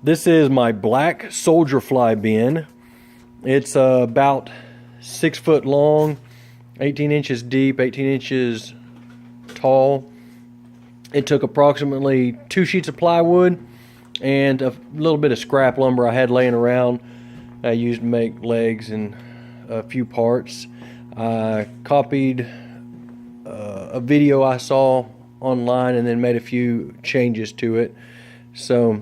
This is my black soldier fly bin. It's about 6 foot long, 18 inches deep, 18 inches tall. It took approximately 2 sheets of plywood and a little bit of scrap lumber I had laying around. I used to make legs and a few parts. I copied a video I saw online and then made a few changes to it. So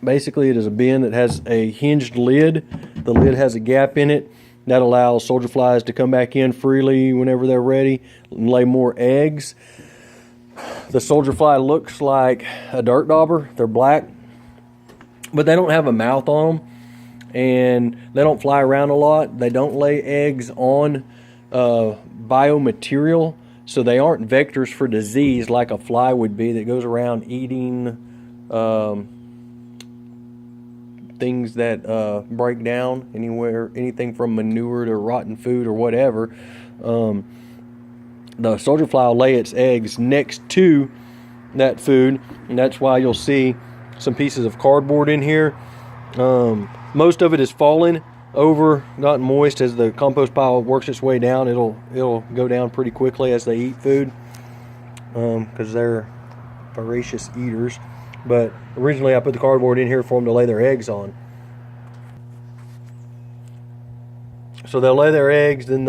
basically it is a bin that has a hinged lid. The lid has a gap in it that allows soldier flies to come back in freely whenever they're ready and lay more eggs. The soldier fly looks like a dirt dauber. They're black, but they don't have a mouth on them, and they don't fly around a lot. They don't lay eggs on biomaterial, so they aren't vectors for disease like a fly would be that goes around eating things that break down anywhere, anything from manure to rotten food or whatever. The soldier fly will lay its eggs next to that food, and that's why you'll see some pieces of cardboard in here. Most of it is falling over, gotten moist. As the compost pile works its way down, it'll go down pretty quickly as they eat food, because they're voracious eaters. But originally I put the cardboard in here for them to lay their eggs on. So they'll lay their eggs, then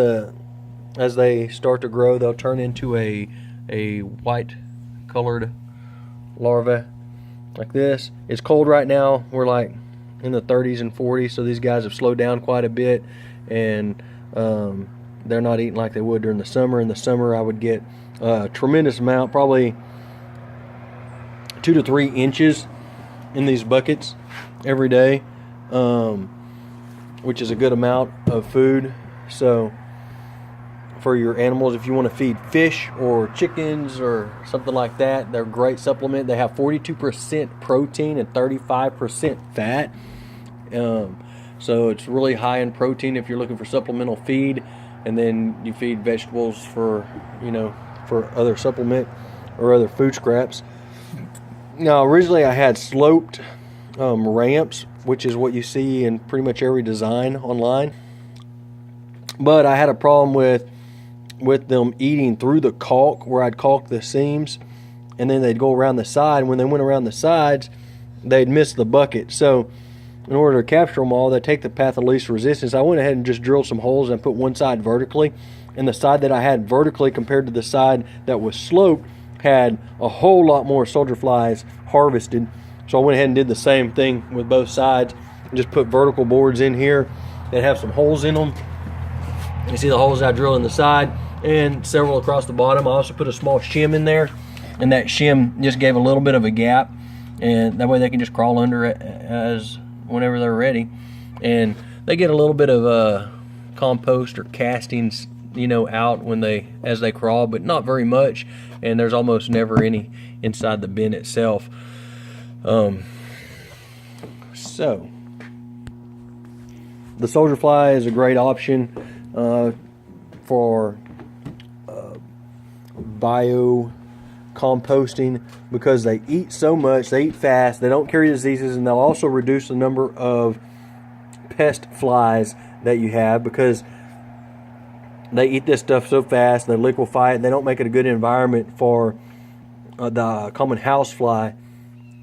as they start to grow, they'll turn into a white colored larva like this. It's cold right now. We're like in the 30s and 40s, so these guys have slowed down quite a bit, and they're not eating like they would during the summer. In the summer I would get a tremendous amount, probably 2 to 3 inches in these buckets every day, which is a good amount of food. So for your animals, if you want to feed fish or chickens or something like that, they're a great supplement. They have 42% protein and 35% fat, so it's really high in protein if you're looking for supplemental feed. And then you feed vegetables for other supplement or other food scraps. Now originally I had sloped ramps, which is what you see in pretty much every design online, but I had a problem with them eating through the caulk, where I'd caulk the seams and then they'd go around the side. When they went around the sides, they'd miss the bucket. So in order to capture them all, they take the path of least resistance. I went ahead and just drilled some holes and put one side vertically, and the side that I had vertically compared to the side that was sloped had a whole lot more soldier flies harvested. So I went ahead and did the same thing with both sides and just put vertical boards in here that have some holes in them. You see the holes I drilled in the side and several across the bottom. I also put a small shim in there, and that shim just gave a little bit of a gap, and that way they can just crawl under it as whenever they're ready. And they get a little bit of compost or castings, out as they crawl, but not very much, and there's almost never any inside the bin itself. So the soldier fly is a great option for bio composting, because they eat so much, they eat fast, they don't carry diseases, and they'll also reduce the number of pest flies that you have, because they eat this stuff so fast, they liquefy it, they don't make it a good environment for the common house fly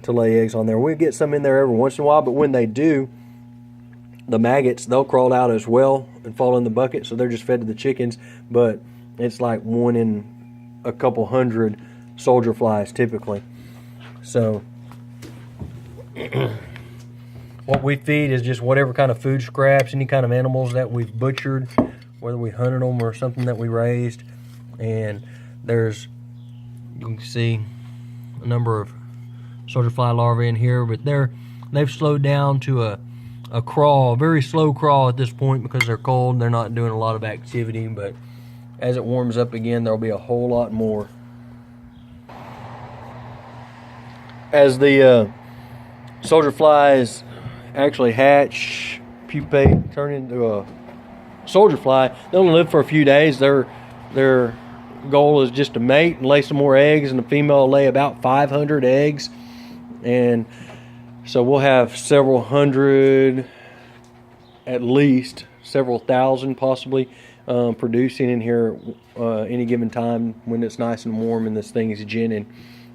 to lay eggs on there. We get some in there every once in a while, but when they do, the maggots, they'll crawl out as well and fall in the bucket, so they're just fed to the chickens. But it's like 1 in a couple hundred soldier flies typically. So what we feed is just whatever kind of food scraps, any kind of animals that we've butchered, whether we hunted them or something that we raised. And you can see a number of soldier fly larvae in here, but they've slowed down to a crawl, a very slow crawl at this point, because they're cold and they're not doing a lot of activity. But as it warms up again, there'll be a whole lot more. As the soldier flies actually hatch, pupate, turn into a soldier fly, they only live for a few days. Their goal is just to mate and lay some more eggs, and the female will lay about 500 eggs. And So we'll have several hundred, at least several thousand possibly, producing in here any given time when it's nice and warm and this thing is ginning,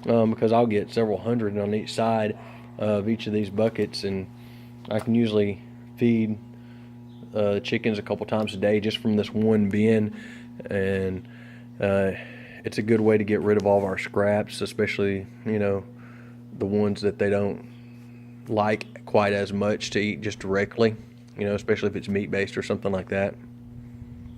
because I'll get several hundred on each side of each of these buckets, and I can usually feed chickens a couple times a day just from this one bin. And it's a good way to get rid of all of our scraps, especially, you know, the ones that they don't like quite as much to eat just directly, you know, especially if it's meat based or something like that.